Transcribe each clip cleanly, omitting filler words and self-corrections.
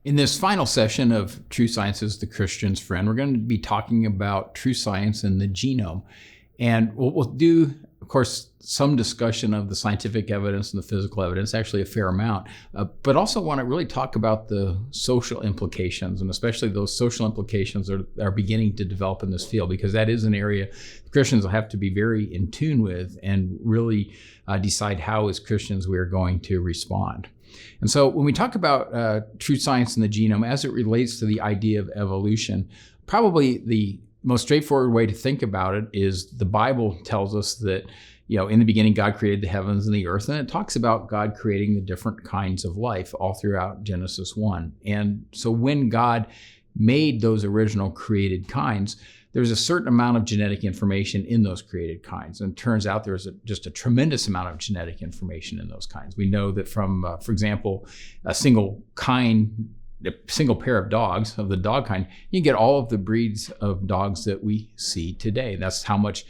In this final session of True Science is the Christian's Friend, we're going to be talking about true science and the genome. And we'll do, of course, some discussion of the scientific evidence and the physical evidence, actually a fair amount, but also want to really talk about the social implications, and especially those social implications that are beginning to develop in this field, because that is an area Christians will have to be very in tune with and really decide how, as Christians, we are going to respond. And so when we talk about true science and the genome as it relates to the idea of evolution, probably the most straightforward way to think about it is the Bible tells us that, in the beginning, God created the heavens and the earth, and it talks about God creating the different kinds of life all throughout Genesis 1. And so when God made those original created kinds, there's a certain amount of genetic information in those created kinds. And it turns out there's just a tremendous amount of genetic information in those kinds. We know that from, for example, a single pair of dogs of the dog kind, you can get all of the breeds of dogs that we see today. That's how much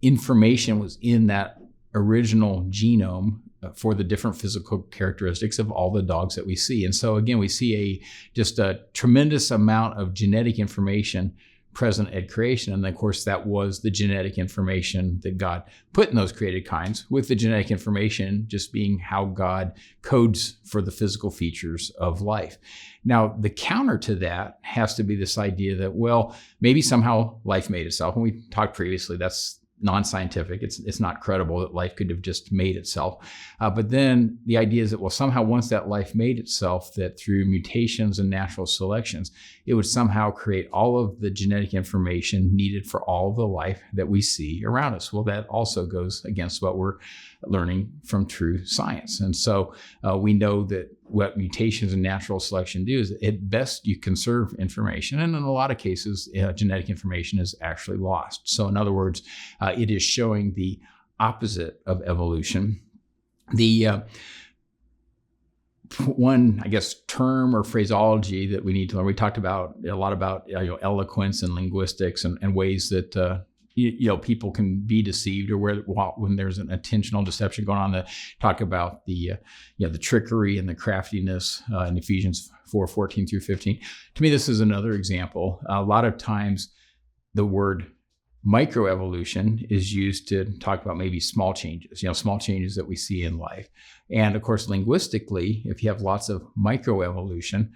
information was in that original genome for the different physical characteristics of all the dogs that we see. And so again, we see just a tremendous amount of genetic information present at creation. And of course, that was the genetic information that God put in those created kinds, with the genetic information just being how God codes for the physical features of life. Now, the counter to that has to be this idea that, well, maybe somehow life made itself. And we talked previously, that's non-scientific. It's not credible that life could have just made itself. But then the idea is that, well, somehow once that life made itself, that through mutations and natural selections, it would somehow create all of the genetic information needed for all of the life that we see around us. Well, that also goes against what we're learning from true science. And so we know that what mutations and natural selection do is, at best, you conserve information. And in a lot of cases, genetic information is actually lost. So in other words, it is showing the opposite of evolution. The one, I guess, term or phraseology that we need to learn, we talked about a lot about eloquence and linguistics and ways that people can be deceived, or when there's an intentional deception going on. Talk about the trickery and the craftiness in Ephesians 4:14 through 15. To me, this is another example. A lot of times, the word microevolution is used to talk about maybe small changes, small changes that we see in life. And of course, linguistically, if you have lots of microevolution,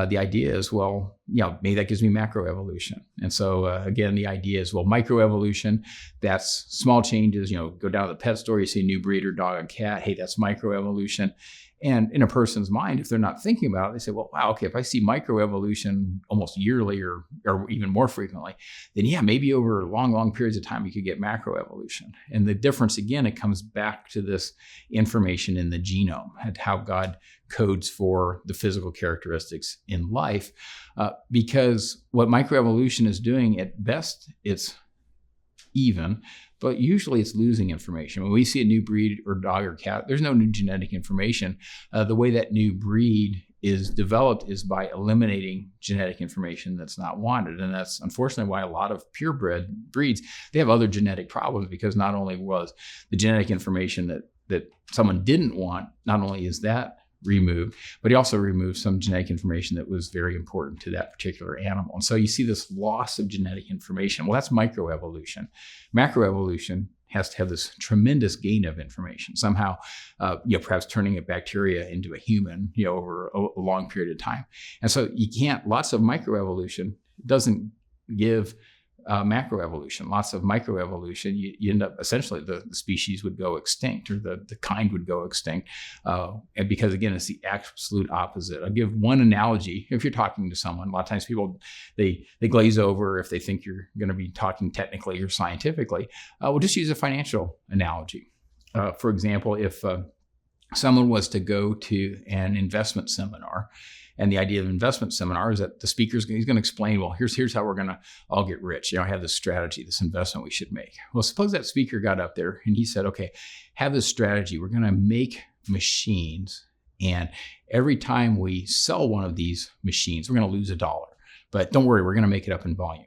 the idea is, well, maybe that gives me macroevolution. And so again, the idea is, well, microevolution, that's small changes. Go down to the pet store, you see a new breed or dog or cat. Hey, that's microevolution. And in a person's mind, if they're not thinking about it, they say, well, wow, okay, if I see microevolution almost yearly or even more frequently, then yeah, maybe over long periods of time, you could get macroevolution. And the difference, again, it comes back to this information in the genome and how God codes for the physical characteristics in life. Because what microevolution is doing, at best, it's even, but usually it's losing information. When we see a new breed or dog or cat, there's no new genetic information. The way that new breed is developed is by eliminating genetic information that's not wanted. And that's unfortunately why a lot of purebred breeds, they have other genetic problems, because not only was the genetic information that someone didn't want, not only is that removed, but he also removed some genetic information that was very important to that particular animal. And so you see this loss of genetic information. Well, that's microevolution. Macroevolution has to have this tremendous gain of information, somehow, perhaps turning a bacteria into a human, over a long period of time. And so lots of microevolution doesn't give macroevolution. Lots of microevolution, you end up, essentially, the species would go extinct, or the kind would go extinct. And because, again, it's the absolute opposite. I'll give one analogy. If you're talking to someone, a lot of times people, they glaze over if they think you're going to be talking technically or scientifically. We'll just use a financial analogy. For example, if someone was to go to an investment seminar, and the idea of investment seminar is that the speaker's he's going to explain, well, here's how we're going to all get rich. I have this strategy, this investment we should make. Well, suppose that speaker got up there and he said, okay, have this strategy. We're going to make machines, and every time we sell one of these machines, we're going to lose $1. But don't worry, we're going to make it up in volume.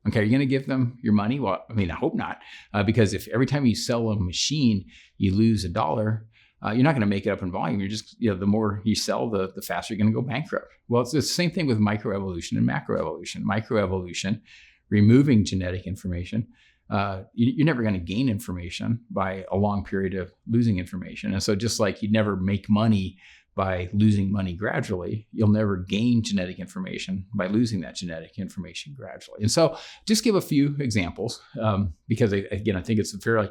Okay, are you going to give them your money? Well, I hope not, because if every time you sell a machine, you lose $1, you're not going to make it up in volume. You're just, the more you sell, the faster you're going to go bankrupt. Well, it's the same thing with microevolution and macroevolution. Microevolution, removing genetic information, you're never going to gain information by a long period of losing information. And so just like you'd never make money by losing money gradually, you'll never gain genetic information by losing that genetic information gradually. And so just give a few examples, because again, I think it's a fairly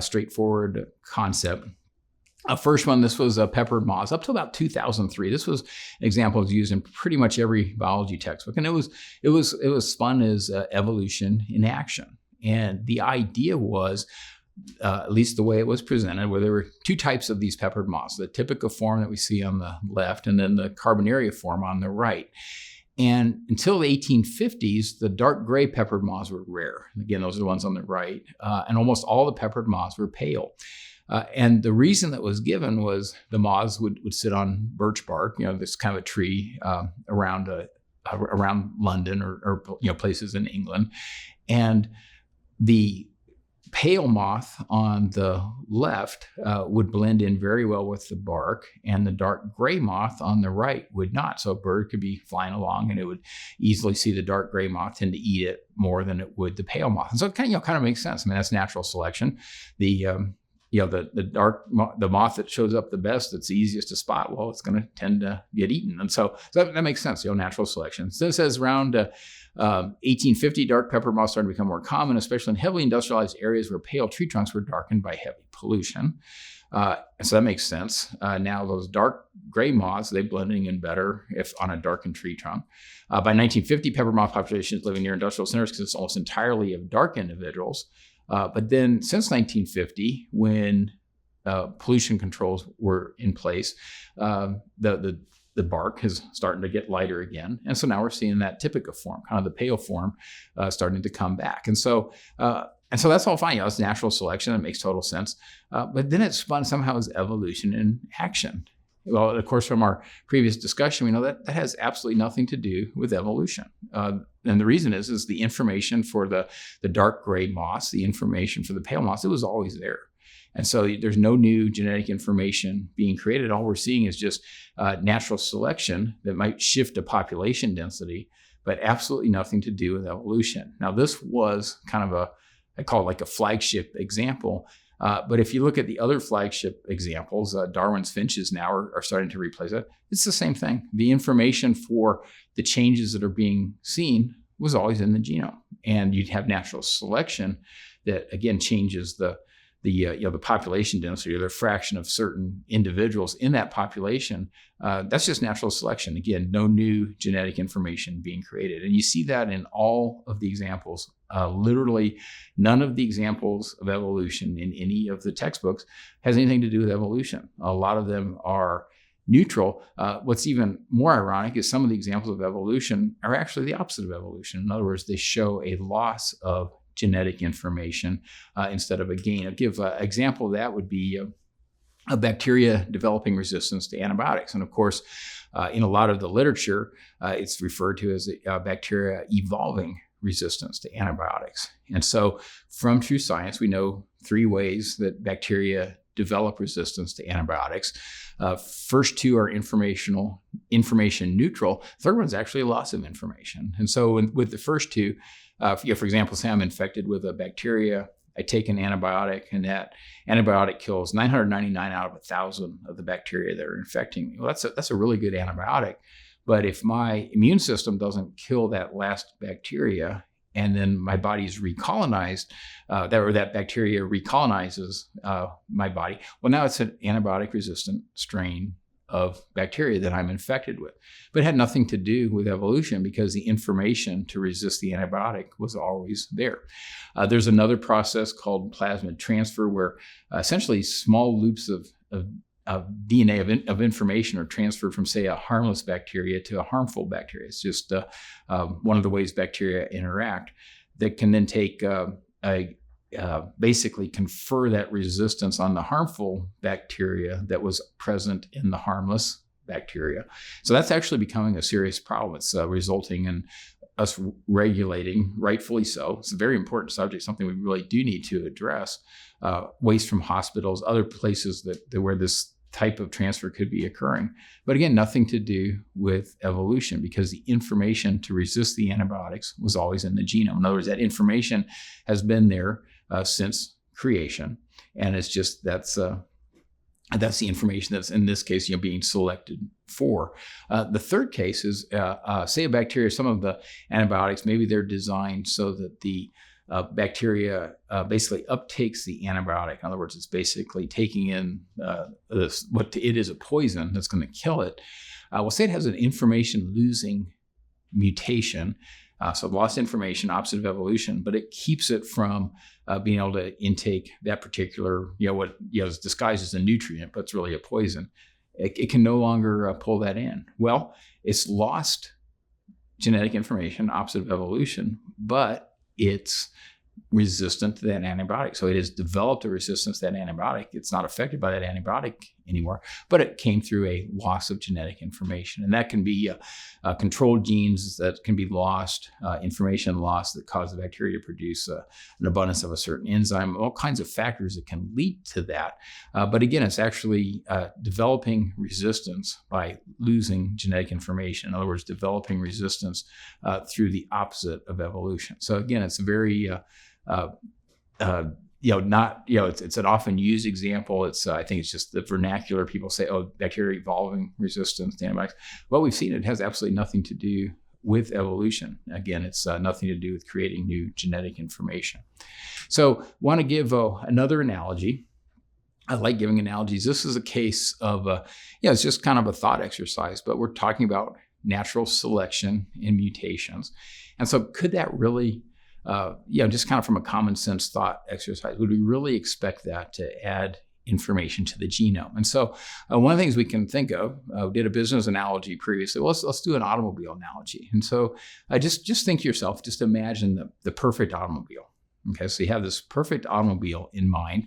straightforward concept. First one, this was peppered moths. Up to about 2003, this was an example was used in pretty much every biology textbook, and it was spun as evolution in action. And the idea was, at least the way it was presented, where there were two types of these peppered moths: the typica form that we see on the left, and then the carbonaria form on the right. And until the 1850s, the dark gray peppered moths were rare. Again, those are the ones on the right, and almost all the peppered moths were pale. And the reason that was given was the moths would sit on birch bark, this kind of a tree around London or places in England, and the pale moth on the left would blend in very well with the bark, and the dark gray moth on the right would not. So a bird could be flying along and it would easily see the dark gray moth tend to eat it more than it would the pale moth. And so it kind of makes sense. I mean, that's natural selection. The moth that shows up the best, that's the easiest to spot, well, it's going to tend to get eaten. And so that makes sense, natural selection. So it says around 1850, dark pepper moths started to become more common, especially in heavily industrialized areas where pale tree trunks were darkened by heavy pollution. So that makes sense. Now those dark gray moths, they're blending in better if on a darkened tree trunk. By 1950, pepper moth populations living near industrial centers consist almost entirely of dark individuals. But then since 1950, when pollution controls were in place, the bark is starting to get lighter again. And so now we're seeing that typica form, kind of the pale form, starting to come back. And so that's all fine. It's natural selection. It makes total sense. But then it's spun somehow as evolution in action. Well, of course, from our previous discussion, we know that has absolutely nothing to do with evolution. And the reason is the information for the dark gray moths, the information for the pale moths, it was always there. And so there's no new genetic information being created. All we're seeing is just natural selection that might shift a population density, but absolutely nothing to do with evolution. Now, this was kind of I call it like a flagship example. But if you look at the other flagship examples, Darwin's finches now are starting to replace it. It's the same thing. The information for the changes that are being seen was always in the genome. And you'd have natural selection that, again, changes the population density or the fraction of certain individuals in that population. That's just natural selection. Again, no new genetic information being created. And you see that in all of the examples. Literally none of the examples of evolution in any of the textbooks has anything to do with evolution. A lot of them are neutral. What's even more ironic is some of the examples of evolution are actually the opposite of evolution. In other words, they show a loss of genetic information instead of a gain. I'll give an example of that would be a bacteria developing resistance to antibiotics. And of course, in a lot of the literature, it's referred to as bacteria evolving resistance to antibiotics. And so from True Science, we know 3 ways that bacteria develop resistance to antibiotics. First 2 are information neutral. Third one is actually a loss of information. And so with the first 2, for example, say I'm infected with a bacteria, I take an antibiotic, and that antibiotic kills 999 out of 1,000 of the bacteria that are infecting me. Well, that's a really good antibiotic. But if my immune system doesn't kill that last bacteria, and then my body's recolonized, that bacteria recolonizes my body, well, now it's an antibiotic-resistant strain of bacteria that I'm infected with. But it had nothing to do with evolution because the information to resist the antibiotic was always there. There's another process called plasmid transfer where essentially small loops of DNA of information are transferred from, say, a harmless bacteria to a harmful bacteria. It's just one of the ways bacteria interact that can then take basically confer that resistance on the harmful bacteria that was present in the harmless bacteria. So that's actually becoming a serious problem. It's resulting in us regulating, rightfully so. It's a very important subject, something we really do need to address. Waste from hospitals, other places where this type of transfer could be occurring. But again, nothing to do with evolution, because the information to resist the antibiotics was always in the genome. In other words, that information has been there since creation, and it's just that's the information that's in this case being selected for. The third case is say a bacteria, some of the antibiotics, maybe they're designed so that the bacteria basically uptakes the antibiotic. In other words, it's basically taking in what it is, a poison that's going to kill it. Well, say it has an information losing mutation. So lost information, opposite of evolution, but it keeps it from being able to intake that particular, what is disguised as a nutrient, but it's really a poison. It can no longer pull that in. Well, it's lost genetic information, opposite of evolution, but it's resistant to that antibiotic. So it has developed a resistance to that antibiotic. It's not affected by that antibiotic anymore, but it came through a loss of genetic information. And that can be controlled genes that can be lost, information lost that cause the bacteria to produce an abundance of a certain enzyme, all kinds of factors that can lead to that. But again, it's actually developing resistance by losing genetic information. In other words, developing resistance through the opposite of evolution. So again, it's a very it's an often used example. I think it's just the vernacular. People say, oh, bacteria evolving resistance to antibiotics. Well, we've seen it has absolutely nothing to do with evolution. Again, it's nothing to do with creating new genetic information. So want to give another analogy. I like giving analogies. This is a case of, it's just kind of a thought exercise, but we're talking about natural selection and mutations. And so could that really just kind of from a common sense thought exercise, would we really expect that to add information to the genome? And so one of the things we can think of, we did a business analogy previously. Well, let's do an automobile analogy. And so just think to yourself, just imagine the perfect automobile. Okay, so you have this perfect automobile in mind.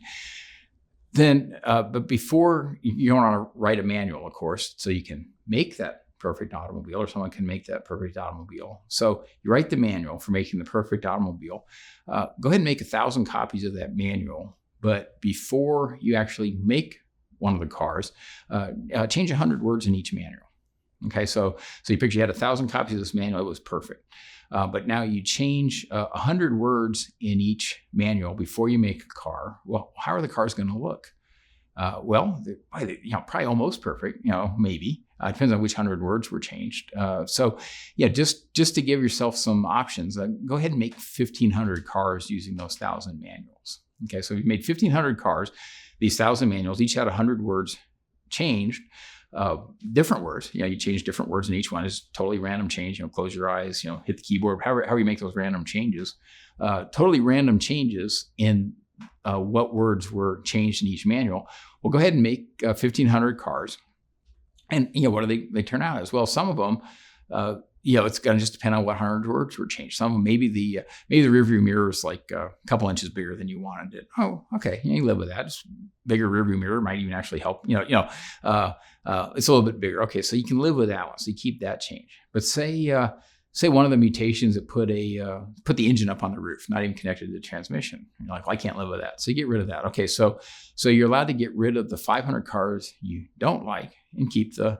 Then, but before, you don't want to write a manual, of course, so you can make that perfect automobile, or someone can make that perfect automobile. So you write the manual for making the perfect automobile. Go ahead and make 1,000 copies of that manual. But before you actually make one of the cars, change 100 words in each manual. Okay, so you picture you had 1,000 copies of this manual, it was perfect. But now you change 100 words in each manual before you make a car. Well, how are the cars going to look? Probably almost perfect, maybe. It depends on which 100 words were changed. Just to give yourself some options, go ahead and make 1,500 cars using those 1,000 manuals. Okay, so you made 1,500 cars. These 1,000 manuals each had 100 words changed, different words. You change different words in each one. It's totally random change. Close your eyes. Hit the keyboard. However you make those random changes, totally random changes in what words were changed in each manual. Well, go ahead and make 1,500 cars. And, what do they turn out as? Well, some of them, it's going to just depend on what 100 words were changed. Some of them, maybe the rearview mirror is like a couple inches bigger than you wanted it. Oh, okay. You live with that. Just bigger rearview mirror might even actually help. It's a little bit bigger. Okay. So you can live with that one. So you keep that change. But say one of the mutations that put the engine up on the roof, not even connected to the transmission. You're like, well, I can't live with that. So you get rid of that. Okay, so you're allowed to get rid of the 500 cars you don't like and keep the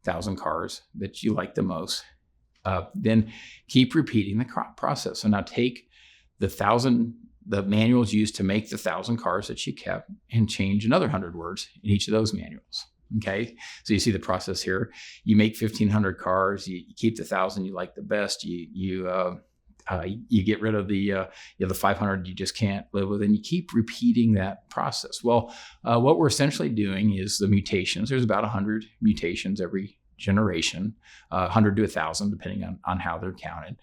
1,000 cars that you like the most. Then keep repeating the process. So now take the manuals used to make the 1,000 cars that you kept and change another 100 words in each of those manuals. Okay, so you see the process here. You make 1,500 cars. You keep the 1,000 you like the best. You get rid of the 500 you just can't live with, and you keep repeating that process. Well, what we're essentially doing is the mutations. There's about 100 mutations every generation, 100 to 1,000 depending on how they're counted.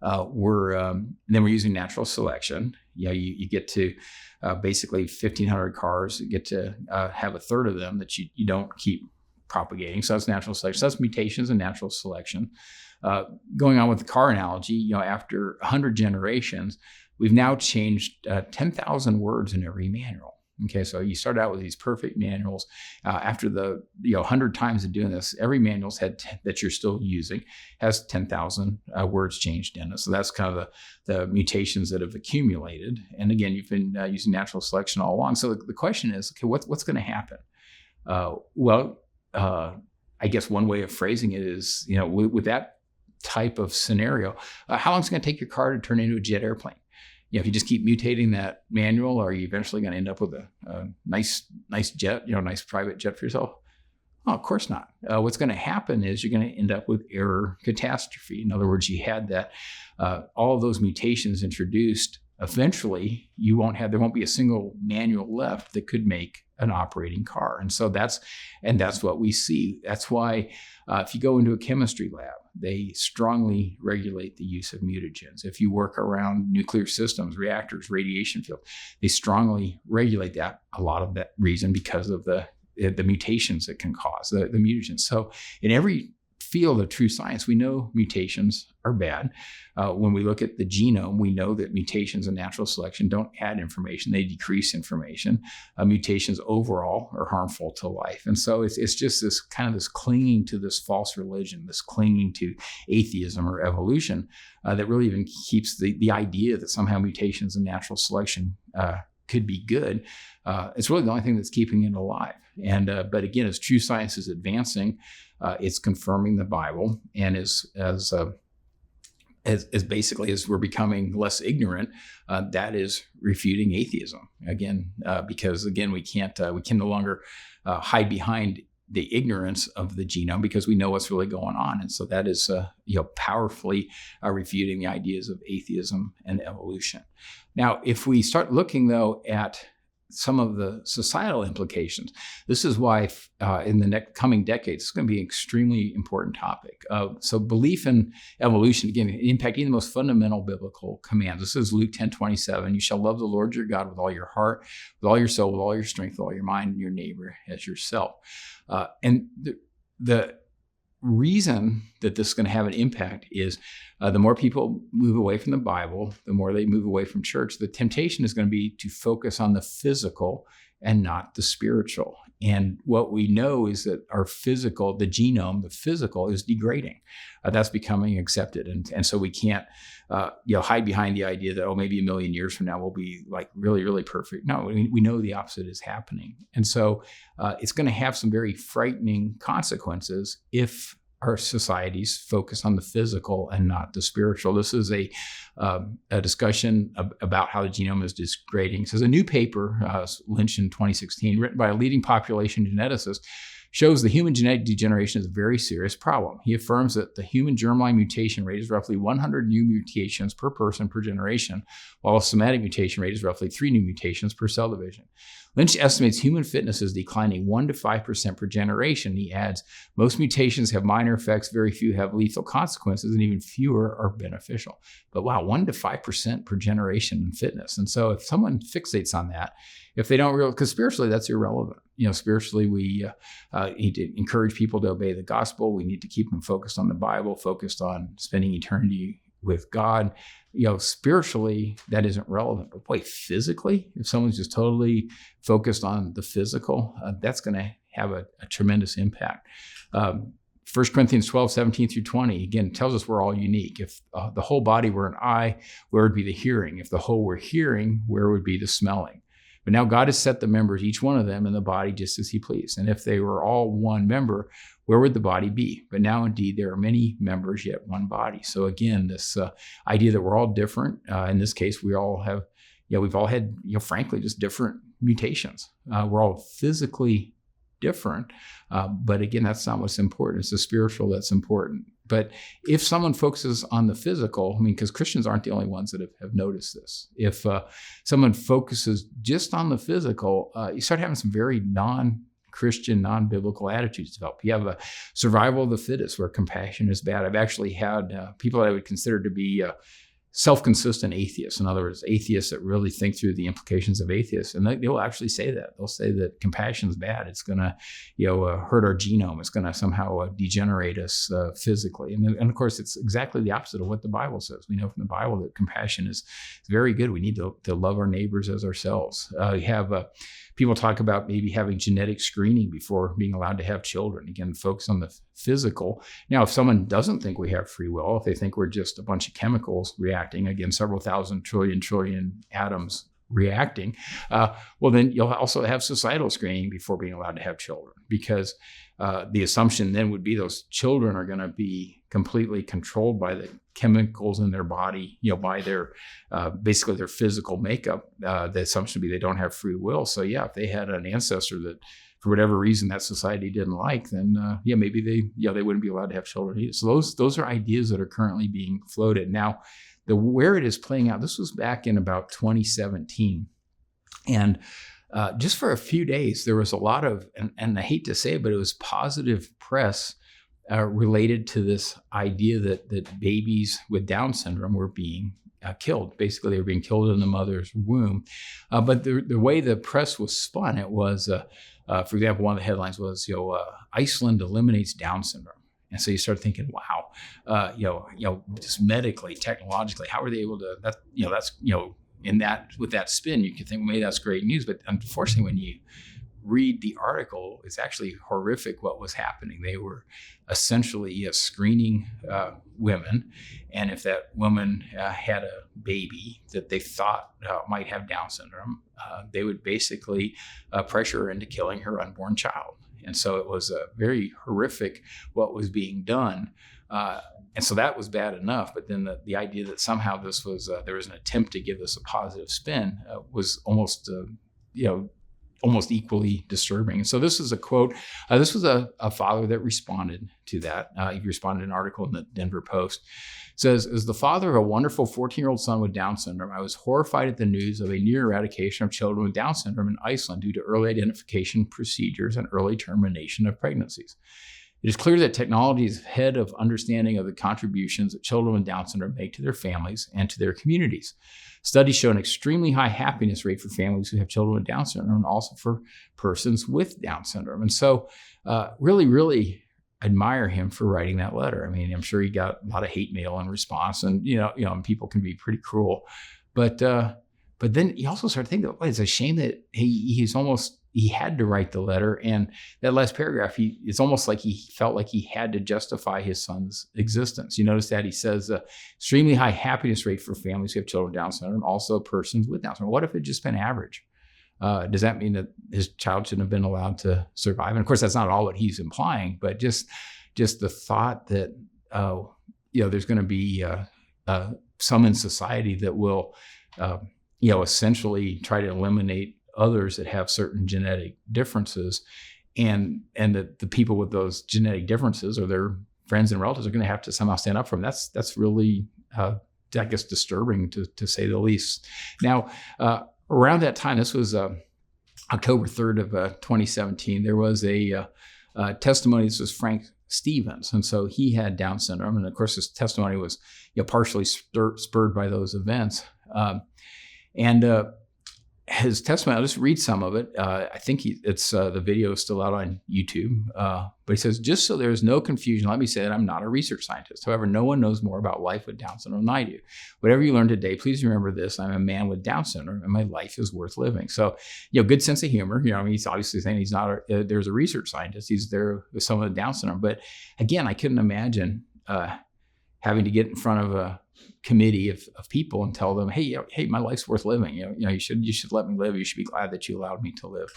Then we're using natural selection. You get to basically 1,500 cars. You get to have a third of them that you don't keep propagating. So that's natural selection. So that's mutations and natural selection. Going on with the car analogy, after 100 generations, we've now changed 10,000 words in every manual. Okay, so you start out with these perfect manuals. After the 100 times of doing this, every manual's that you're still using has 10,000 words changed in it. So that's kind of the mutations that have accumulated. And again, you've been using natural selection all along. So the question is, okay, what's going to happen? Well, I guess one way of phrasing it is, with that type of scenario, how long is it going to take your car to turn into a jet airplane? If you just keep mutating that manual, are you eventually going to end up with a nice jet, nice private jet for yourself? Oh, of course not. What's going to happen is you're going to end up with error catastrophe. In other words, you had that all of those mutations introduced. Eventually, there won't be a single manual left that could make an operating car. And so that's what we see. That's why if you go into a chemistry lab, they strongly regulate the use of mutagens. If you work around nuclear systems, reactors, radiation field, they strongly regulate that. A lot of that reason because of the mutations it can cause, the mutagens. So in every field of true science, we know mutations are bad. When we look at the genome, we know that mutations in natural selection don't add information, they decrease information. Mutations overall are harmful to life. And so it's just this clinging to this false religion, this clinging to atheism or evolution that really even keeps the idea that somehow mutations in natural selection could be good. It's really the only thing that's keeping it alive. And but again, as true science is advancing, it's confirming the Bible, and as basically as we're becoming less ignorant, that is refuting atheism again, because again we can no longer hide behind the ignorance of the genome because we know what's really going on, and so that is powerfully refuting the ideas of atheism and evolution. Now, if we start looking though at some of the societal implications, this is why in the next coming decades, it's going to be an extremely important topic. So belief in evolution, again, impacting the most fundamental biblical commands. This is Luke 10:27. You shall love the Lord your God with all your heart, with all your soul, with all your strength, with all your mind, and your neighbor as yourself. And the reason that this is going to have an impact is the more people move away from the Bible, the more they move away from church, the temptation is going to be to focus on the physical and not the spiritual. And what we know is that our physical, the genome, the physical is degrading. That's becoming accepted. And so we can't hide behind the idea that, maybe a million years from now we'll be like really, really perfect. No, we know the opposite is happening. And so it's going to have some very frightening consequences if our societies focus on the physical and not the spiritual. This is a discussion about how the genome is degrading. So, a new paper, Lynch in 2016, written by a leading population geneticist, shows the human genetic degeneration is a very serious problem. He affirms that the human germline mutation rate is roughly 100 new mutations per person per generation, while a somatic mutation rate is roughly 3 new mutations per cell division. Lynch estimates human fitness is declining 1 to 5% per generation. He adds, most mutations have minor effects, very few have lethal consequences, and even fewer are beneficial. But wow, 1 to 5% per generation in fitness. And so if someone fixates on that, if they don't realize, because spiritually that's irrelevant. Spiritually we need to encourage people to obey the gospel. We need to keep them focused on the Bible, focused on spending eternity with God. Spiritually, that isn't relevant. But boy, physically, if someone's just totally focused on the physical, that's going to have a tremendous impact. 1 Corinthians 12:17-20, again, tells us we're all unique. If the whole body were an eye, where would be the hearing? If the whole were hearing, where would be the smelling? But now God has set the members, each one of them, in the body just as he pleased. And if they were all one member, where would the body be? But now indeed there are many members, yet one body. So again, this idea that we're all different, in this case, we all have, we've all had, frankly, just different mutations. We're all physically different. But again, that's not what's important. It's the spiritual that's important. But if someone focuses on the physical, because Christians aren't the only ones that have noticed this. If someone focuses just on the physical, you start having some very non-Christian, non-biblical attitudes develop. You have a survival of the fittest where compassion is bad. I've actually had people that I would consider to be self-consistent atheists. In other words, atheists that really think through the implications of atheists. And they will actually say that. They'll say that compassion is bad. It's going to hurt our genome. It's going to somehow degenerate us physically. And of course, it's exactly the opposite of what the Bible says. We know from the Bible that compassion is very good. We need to love our neighbors as ourselves. You have people talk about maybe having genetic screening before being allowed to have children. Again, focus on the physical. Now, if someone doesn't think we have free will, if they think we're just a bunch of chemicals reacting, again, several thousand trillion atoms reacting. Well, then you'll also have societal screening before being allowed to have children, because the assumption then would be those children are going to be completely controlled by the chemicals in their body, by their basically their physical makeup. The assumption would be they don't have free will. So yeah, if they had an ancestor that for whatever reason that society didn't like, then maybe they wouldn't be allowed to have children either. So those are ideas that are currently being floated. Now, where it is playing out, this was back in about 2017. And just for a few days, there was a lot of, and I hate to say it, but it was positive press related to this idea that babies with Down syndrome were being killed. Basically, they were being killed in the mother's womb. But the way the press was spun, it was, for example, one of the headlines was, Iceland eliminates Down syndrome. And so you start thinking, wow, just medically, technologically, how are they able to? With that spin, you could think, well, maybe that's great news. But unfortunately, when you read the article, it's actually horrific what was happening. They were essentially screening women, and if that woman had a baby that they thought might have Down syndrome, they would basically pressure her into killing her unborn child. And so it was very horrific what was being done. And so that was bad enough. But then the idea that somehow this was, there was an attempt to give this a positive spin was almost equally disturbing. And so this is a quote. This was a father that responded to that. He responded to an article in the Denver Post. It says, as the father of a wonderful 14-year-old son with Down syndrome, I was horrified at the news of a near eradication of children with Down syndrome in Iceland due to early identification procedures and early termination of pregnancies. It is clear that technology is ahead of understanding of the contributions that children with Down syndrome make to their families and to their communities. Studies show an extremely high happiness rate for families who have children with Down syndrome and also for persons with Down syndrome. And so really, really admire him for writing that letter. I mean, I'm sure he got a lot of hate mail in response, and and people can be pretty cruel. But then you also start thinking, it's a shame that he had to write the letter. And that last paragraph, it's almost like he felt like he had to justify his son's existence. You notice that he says, extremely high happiness rate for families who have children with Down syndrome, also persons with Down syndrome. What if it just been average? Does that mean that his child shouldn't have been allowed to survive? And of course, that's not all what he's implying, but just the thought that, there's going to be some in society that will, essentially try to eliminate others that have certain genetic differences, and that the people with those genetic differences or their friends and relatives are going to have to somehow stand up for them. That's really, I guess, disturbing to say the least. Now, around that time, this was October 3rd of 2017, there was a testimony. This was Frank Stevens. And so he had Down syndrome. And of course, his testimony was partially spurred by those events. His testimony, I'll just read some of it. I think the video is still out on YouTube. But he says, just so there's no confusion, let me say that I'm not a research scientist. However, no one knows more about life with Down syndrome than I do. Whatever you learn today, please remember this. I'm a man with Down syndrome and my life is worth living. So, good sense of humor. He's obviously saying he's not, there's a research scientist. He's there with someone with Down syndrome. But again, I couldn't imagine having to get in front of a committee of people and tell them, hey, my life's worth living. You should let me live. You should be glad that you allowed me to live.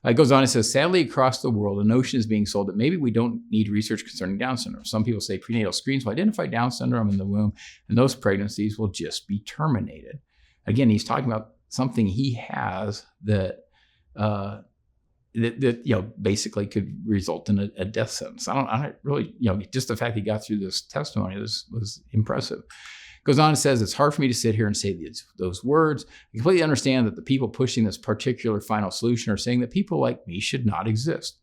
It goes on and says, sadly, across the world, a notion is being sold that maybe we don't need research concerning Down syndrome. Some people say prenatal screens will identify Down syndrome in the womb, and those pregnancies will just be terminated. Again, he's talking about something he has that basically could result in a death sentence. I don't really, just the fact he got through this testimony was impressive. Goes on and says, it's hard for me to sit here and say those words. I completely understand that the people pushing this particular final solution are saying that people like me should not exist.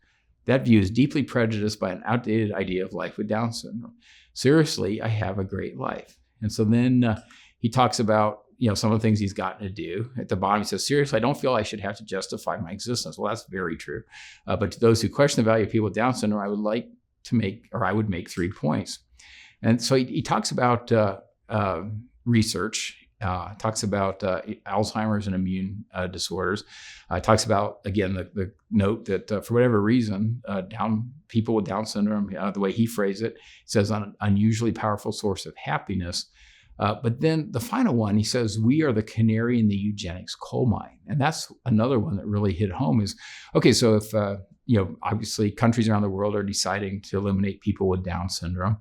That view is deeply prejudiced by an outdated idea of life with Down syndrome. Seriously, I have a great life. And so then he talks about, some of the things he's gotten to do. At the bottom, he says, seriously, I don't feel I should have to justify my existence. Well, that's very true. But to those who question the value of people with Down syndrome, I would make 3 points. And so he talks about research, talks about Alzheimer's and immune disorders. Talks about, again, the note that for whatever reason, people with Down syndrome, the way he phrased it, says an unusually powerful source of happiness. But then the final one, he says, we are the canary in the eugenics coal mine. And that's another one that really hit home is, okay, so if, obviously countries around the world are deciding to eliminate people with Down syndrome,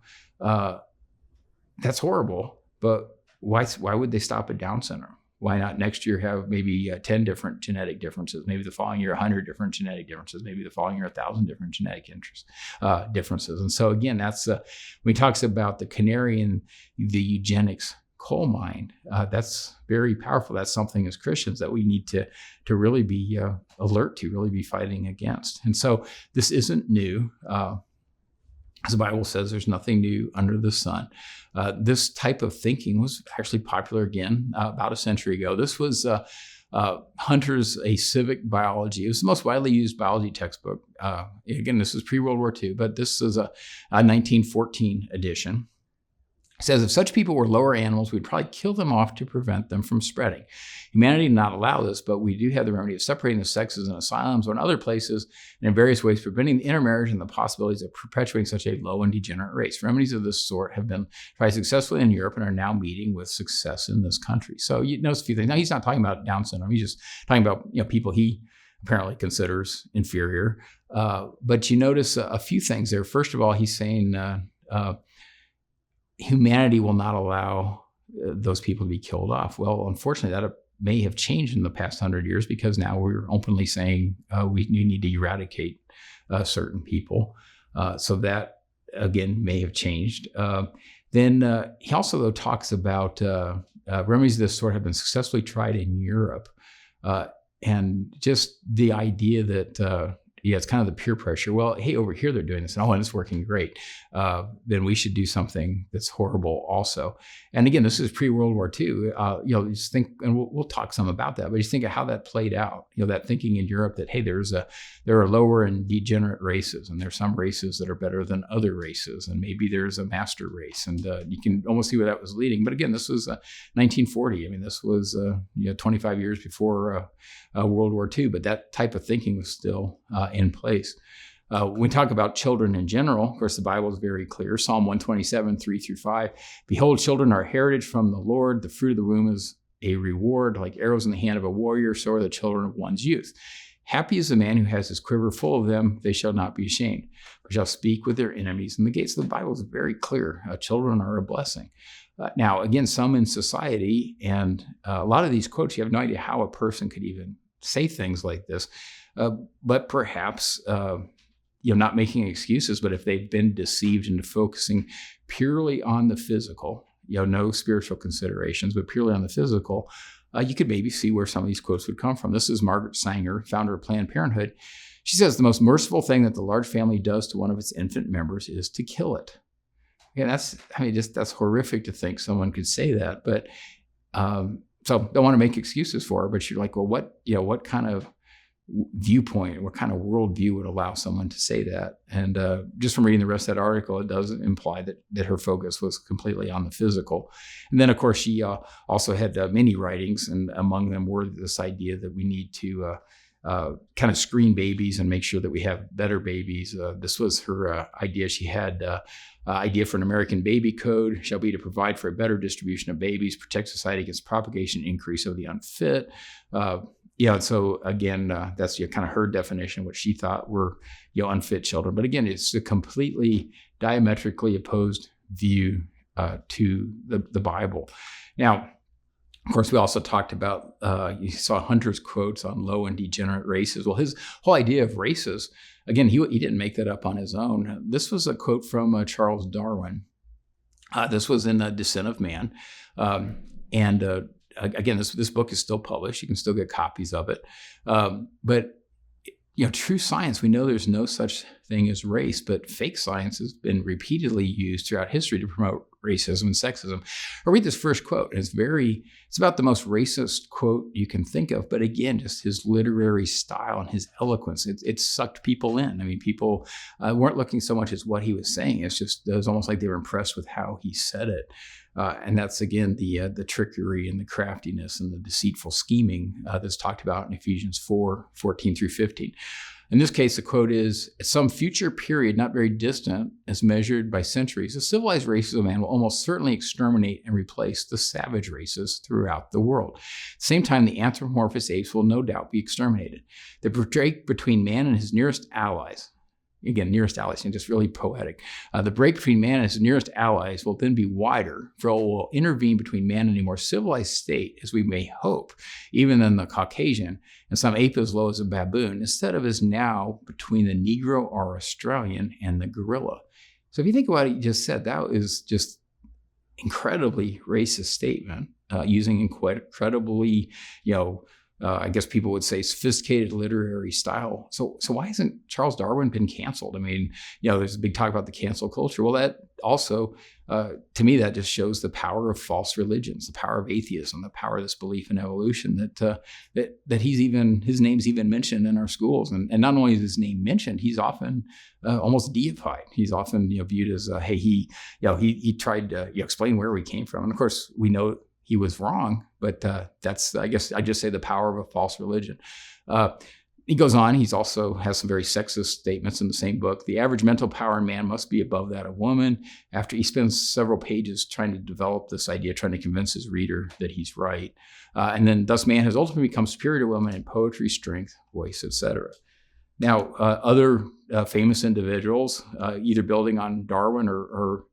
that's horrible. But why would they stop at Down syndrome? Why not next year have maybe 10 different genetic differences? Maybe the following year, 100 different genetic differences. Maybe the following year, 1,000 different genetic differences. And so again, that's when he talks about the canary in the eugenics coal mine. That's very powerful. That's something as Christians that we need to really be alert to, really be fighting against. And so this isn't new. As the Bible says, there's nothing new under the sun. This type of thinking was actually popular again about a century ago. This was Hunter's A Civic Biology. It was the most widely used biology textbook. Again, this was pre-World War II, but this is a 1914 edition. It says, if such people were lower animals, we'd probably kill them off to prevent them from spreading. Humanity did not allow this, but we do have the remedy of separating the sexes in asylums or in other places, and in various ways preventing the intermarriage and the possibilities of perpetuating such a low and degenerate race. Remedies of this sort have been tried successfully in Europe and are now meeting with success in this country. So you notice a few things. Now, he's not talking about Down syndrome. He's just talking about people he apparently considers inferior. But you notice a few things there. First of all, he's saying humanity will not allow those people to be killed off. Well, unfortunately, that may have changed in the past 100 years because now we're openly saying we need to eradicate certain people. So that, again, may have changed. Then he also, though, talks about remedies of this sort have been successfully tried in Europe. And just the idea that it's kind of the peer pressure. Well, hey, over here they're doing this, and it's working great. Then we should do something that's horrible also. And again, this is pre-World War II. Just think, and we'll talk some about that. But just think of how that played out. That thinking in Europe that hey, there are lower and degenerate races, and there's some races that are better than other races, and maybe there's a master race, and you can almost see where that was leading. But again, this was 1940. I mean, this was 25 years before World War II. But that type of thinking was still in place. When we talk about children in general, of course, the Bible is very clear. Psalm 127, 3-5. Behold, children are heritage from the Lord. The fruit of the womb is a reward. Like arrows in the hand of a warrior, so are the children of one's youth. Happy is the man who has his quiver full of them. They shall not be ashamed, but shall speak with their enemies in the gates. The Bible is very clear. Children are a blessing. Now, again, some in society, and a lot of these quotes, you have no idea how a person could even say things like this. But perhaps, not making excuses, but if they've been deceived into focusing purely on the physical, no spiritual considerations, but purely on the physical, you could maybe see where some of these quotes would come from. This is Margaret Sanger, founder of Planned Parenthood. She says, the most merciful thing that the large family does to one of its infant members is to kill it. Yeah, that's horrific to think someone could say that. But so don't want to make excuses for her, but you're like, well, what kind of viewpoint, what kind of worldview would allow someone to say that? And just from reading the rest of that article, it does imply that her focus was completely on the physical. And then, of course, she also had many writings, and among them were this idea that we need to kind of screen babies and make sure that we have better babies. This was her idea. She had idea for an American baby code shall be to provide for a better distribution of babies, protect society against propagation and increase of the unfit. So again, that's kind of her definition, what she thought were unfit children. But again, it's a completely diametrically opposed view to the Bible. Now, of course, we also talked about, you saw Hunter's quotes on low and degenerate races. Well, his whole idea of races, again, he didn't make that up on his own. This was a quote from Charles Darwin. This was in Descent of Man. Again, this book is still published. You can still get copies of it. But true science, we know there's no such thing as race, but fake science has been repeatedly used throughout history to promote racism and sexism. I'll read this first quote. It's about the most racist quote you can think of, but again, just his literary style and his eloquence, it sucked people in. I mean, people weren't looking so much as what he was saying. It was almost like they were impressed with how he said it. And that's, again, the trickery and the craftiness and the deceitful scheming that's talked about in Ephesians 4:14-15. In this case, the quote is, "At some future period, not very distant, as measured by centuries, the civilized races of man will almost certainly exterminate and replace the savage races throughout the world. At the same time, the anthropomorphous apes will no doubt be exterminated. The break between man and his nearest allies," again, nearest allies, and just really poetic. "The break between man and his nearest allies will then be wider, for it will intervene between man and a more civilized state, as we may hope, even than the Caucasian, and some ape as low as a baboon, instead of as now between the Negro or Australian and the gorilla." So if you think about what he just said, that is just incredibly racist statement, using incredibly, I guess people would say, sophisticated literary style. So why hasn't Charles Darwin been canceled? I mean, there's a big talk about the cancel culture. Well, that also, to me, that just shows the power of false religions, the power of atheism, the power of this belief in evolution, that his name's even mentioned in our schools. And not only is his name mentioned, he's often almost deified. He's often viewed as, hey, he tried to explain where we came from. And of course, we know he was wrong, but that's, I guess I just say, the power of a false religion. He goes on, he's also has some very sexist statements in the same book. "The average mental power in man must be above that of woman." After he spends several pages trying to develop this idea, trying to convince his reader that he's right. And then, "Thus man has ultimately become superior to woman in poetry, strength, voice, etc." Now, other famous individuals, either building on Darwin or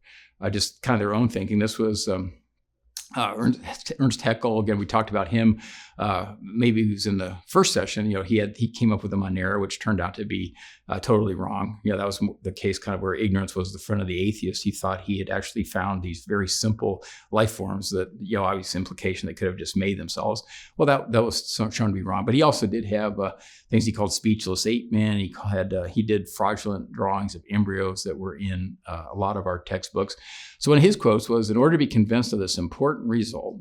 just kind of their own thinking. This was Ernst Haeckel. Again, we talked about him. Maybe he was in the first session. He came up with the Monera, which turned out to be totally wrong. That was the case, kind of where ignorance was the friend of the atheist. He thought he had actually found these very simple life forms that, obvious implication, they could have just made themselves. Well, that was shown to be wrong. But he also did have things he called speechless ape men. He did fraudulent drawings of embryos that were in a lot of our textbooks. So one of his quotes was, "In order to be convinced of this important result,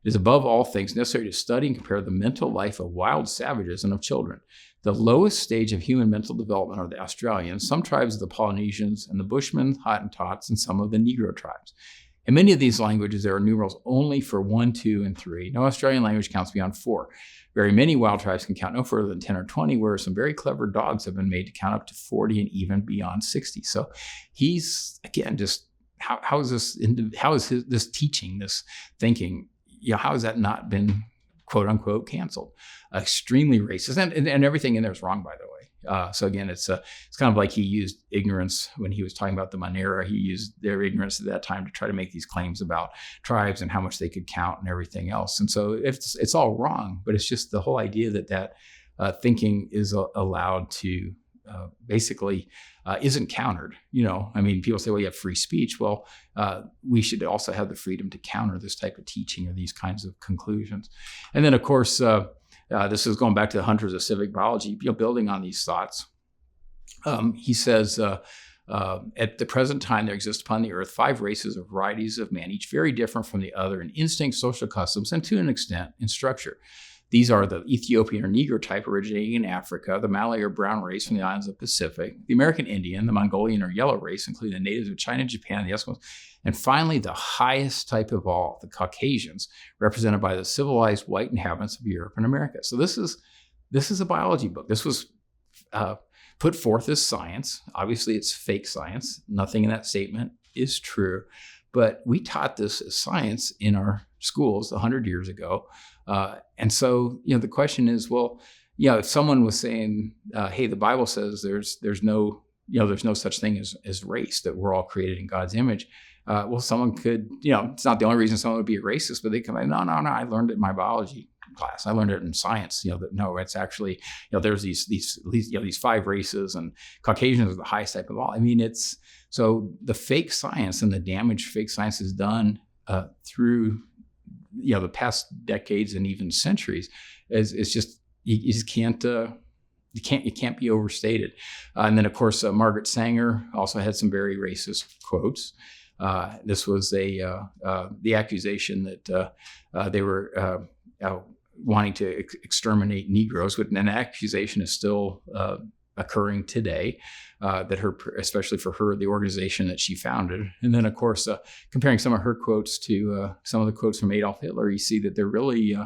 it is above all things necessary to study and compare the mental life of wild savages and of children. The lowest stage of human mental development are the Australians, some tribes of the Polynesians, and the Bushmen, Hottentots, and some of the Negro tribes. In many of these languages, there are numerals only for 1, 2, and 3. No Australian language counts beyond 4. Very many wild tribes can count no further than 10 or 20, whereas some very clever dogs have been made to count up to 40 and even beyond 60. So he's, again, just how is this teaching, this thinking, how has that not been, quote unquote, canceled? Extremely racist, and everything in there is wrong, by the way. So again, it's kind of like he used ignorance when he was talking about the Monera. He used their ignorance at that time to try to make these claims about tribes and how much they could count and everything else. And so it's all wrong, but it's just the whole idea that thinking is allowed to basically isn't countered. People say, well, you have free speech. Well, we should also have the freedom to counter this type of teaching or these kinds of conclusions. And then, of course, this is going back to the Hunters of Civic Biology, building on these thoughts. He says, at the present time, there exist upon the earth 5 races or varieties of man, each very different from the other in instinct, social customs, and to an extent in structure. These are the Ethiopian or Negro type originating in Africa, the Malay or brown race from the islands of the Pacific, the American Indian, the Mongolian or yellow race, including the natives of China, Japan, and the Eskimos, and finally the highest type of all, the Caucasians, represented by the civilized white inhabitants of Europe and America. So this is a biology book. This was put forth as science. Obviously, it's fake science. Nothing in that statement is true. But we taught this as science in our schools 100 years ago. And so, the question is, well, if someone was saying, hey, the Bible says there's no such thing as race, that we're all created in God's image. Well, someone could, it's not the only reason someone would be a racist, but they come in, no, I learned it in my biology class. I learned it in science, that no, it's actually, there's these 5 races, and Caucasians are the highest type of all. So the fake science and the damage fake science has done through the past decades and even centuries is just you just can't it can't be overstated. And then of course Margaret Sanger also had some very racist quotes. This was the accusation that they were wanting to exterminate Negroes, and an accusation is still occurring today, especially for her, the organization that she founded. And then, of course, comparing some of her quotes to some of the quotes from Adolf Hitler, you see that they're really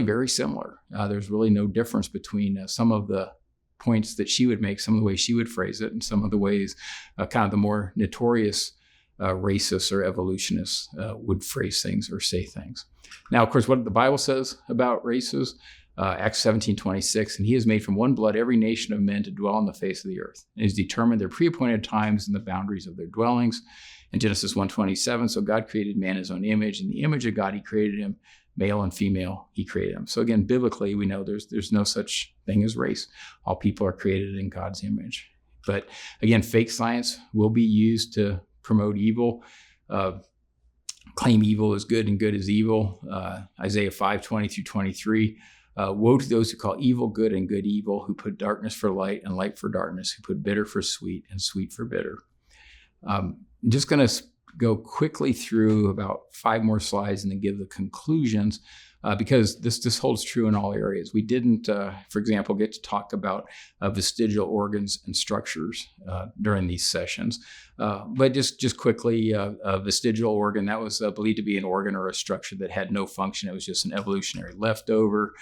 very similar. There's really no difference between some of the points that she would make, some of the ways she would phrase it, and some of the ways kind of the more notorious racists or evolutionists would phrase things or say things. Now, of course, what the Bible says about races, Acts 17:26, and he has made from one blood every nation of men to dwell on the face of the earth, and has determined their pre-appointed times and the boundaries of their dwellings. In Genesis 1:27, so God created man in his own image. In the image of God, he created him. Male and female, he created them. So again, biblically, we know there's no such thing as race. All people are created in God's image. But again, fake science will be used to promote evil, claim evil is good and good is evil. Isaiah 5:20-23. Woe to those who call evil good and good evil, who put darkness for light and light for darkness, who put bitter for sweet and sweet for bitter. I'm just going to go quickly through about 5 more slides and then give the conclusions, because this holds true in all areas. We didn't, for example, get to talk about vestigial organs and structures during these sessions. But just quickly, a vestigial organ, that was believed to be an organ or a structure that had no function. It was just an evolutionary leftover.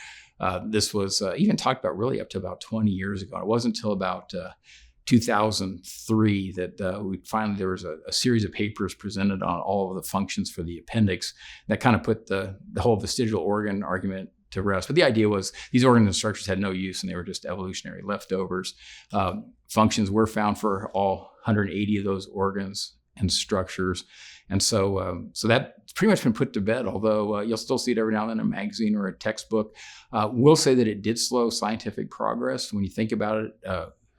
This was even talked about really up to about 20 years ago. It wasn't until about 2003 that there was a series of papers presented on all of the functions for the appendix that kind of put the whole vestigial organ argument to rest. But the idea was these organs and structures had no use and they were just evolutionary leftovers. Functions were found for all 180 of those organs and structures. And so that's pretty much been put to bed, although you'll still see it every now and then in a magazine or a textbook. We'll say that it did slow scientific progress. When you think about it,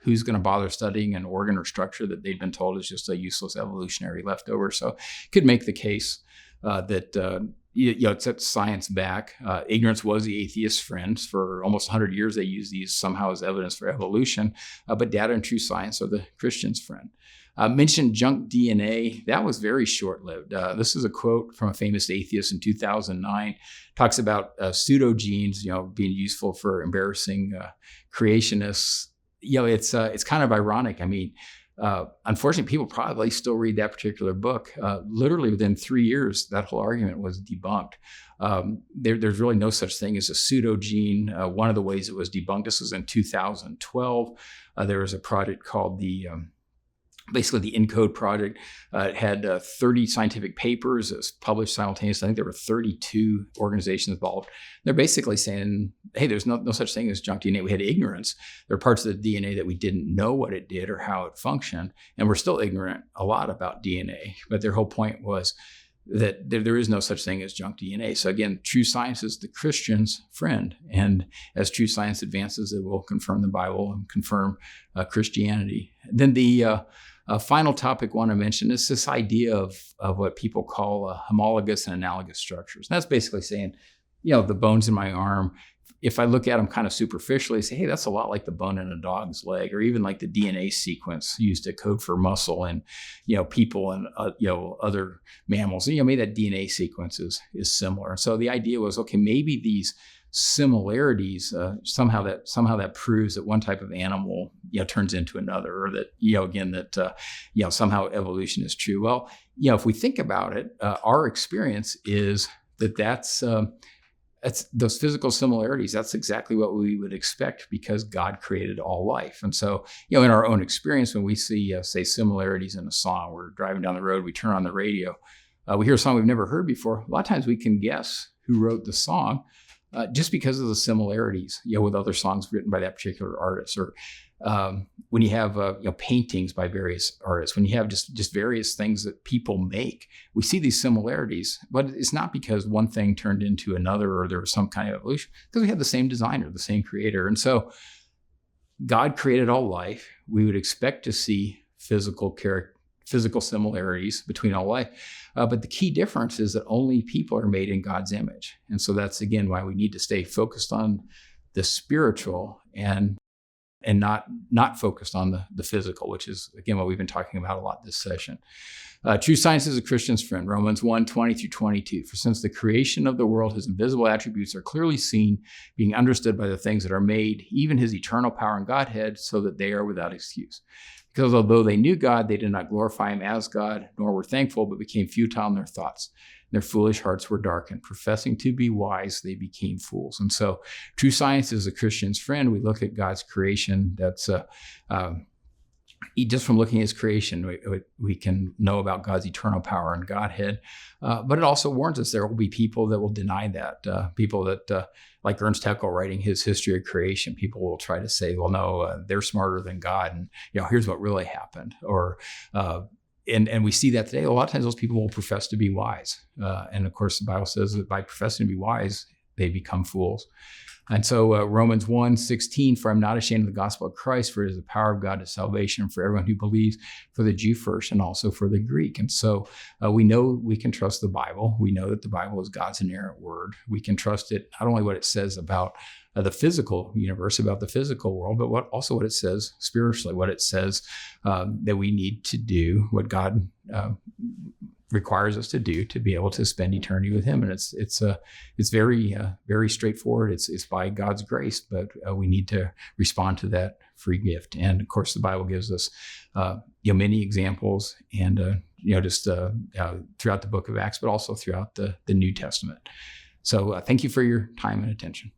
who's going to bother studying an organ or structure that they've been told is just a useless evolutionary leftover? So could make the case that it sets science back. Ignorance was the atheist's friend. For almost 100 years, they used these somehow as evidence for evolution, but data and true science are the Christian's friend. Mentioned junk DNA. That was very short-lived. This is a quote from a famous atheist in 2009. Talks about pseudogenes, being useful for embarrassing creationists. It's kind of ironic. I mean, unfortunately, people probably still read that particular book. Literally within 3 years, that whole argument was debunked. There's really no such thing as a pseudogene. One of the ways it was debunked, this was in 2012. There was a project called basically the ENCODE project. It had 30 scientific papers. It was published simultaneously. I think there were 32 organizations involved. They're basically saying, hey, there's no such thing as junk DNA. We had ignorance. There are parts of the DNA that we didn't know what it did or how it functioned. And we're still ignorant a lot about DNA. But their whole point was that there is no such thing as junk DNA. So again, true science is the Christian's friend. And as true science advances, it will confirm the Bible and confirm Christianity. And then the final topic I want to mention is this idea of what people call homologous and analogous structures. And that's basically saying, the bones in my arm, if I look at them kind of superficially, say, hey, that's a lot like the bone in a dog's leg, or even like the DNA sequence used to code for muscle and, people and, other mammals. Maybe that DNA sequence is similar. And so the idea was, okay, maybe these similarities somehow that proves that one type of animal turns into another, or that somehow evolution is true. Well, if we think about it, our experience is that's those physical similarities. That's exactly what we would expect because God created all life. And so in our own experience, when we see say similarities in a song, we're driving down the road, we turn on the radio, we hear a song we've never heard before. A lot of times we can guess who wrote the song. Just because of the similarities, with other songs written by that particular artist, or when you have paintings by various artists, when you have just various things that people make, we see these similarities. But it's not because one thing turned into another, or there was some kind of evolution, because we have the same designer, the same creator, and so God created all life. We would expect to see physical similarities between all life. But the key difference is that only people are made in God's image. And so that's, again, why we need to stay focused on the spiritual and and not focused on the physical, which is, again, what we've been talking about a lot this session. True science is a Christian's friend, Romans 1:20-22. For since the creation of the world, his invisible attributes are clearly seen, being understood by the things that are made, even his eternal power and Godhead, so that they are without excuse. Because although they knew God, they did not glorify him as God, nor were thankful, but became futile in their thoughts. Their foolish hearts were darkened. Professing to be wise, they became fools. And so true science is a Christian's friend. We look at God's creation. That's just from looking at his creation, we can know about God's eternal power and Godhead. But it also warns us there will be people that will deny that. People that, like Ernst Haeckel writing his History of Creation, people will try to say, well, no, they're smarter than God. And, here's what really happened. Or, and we see that today. A lot of times those people will profess to be wise. And of course, the Bible says that by professing to be wise, they become fools. And so Romans 1:16, for I'm not ashamed of the gospel of Christ, for it is the power of God to salvation for everyone who believes, for the Jew first and also for the Greek. And so we know we can trust the Bible. We know that the Bible is God's inerrant word. We can trust it, not only what it says about the physical universe, about the physical world, but also what it says spiritually, what it says that we need to do, what God requires us to do to be able to spend eternity with him. And it's very, very straightforward. It's by God's grace, but we need to respond to that free gift. And of course, the Bible gives us, many examples and, just throughout the book of Acts, but also throughout the New Testament. So thank you for your time and attention.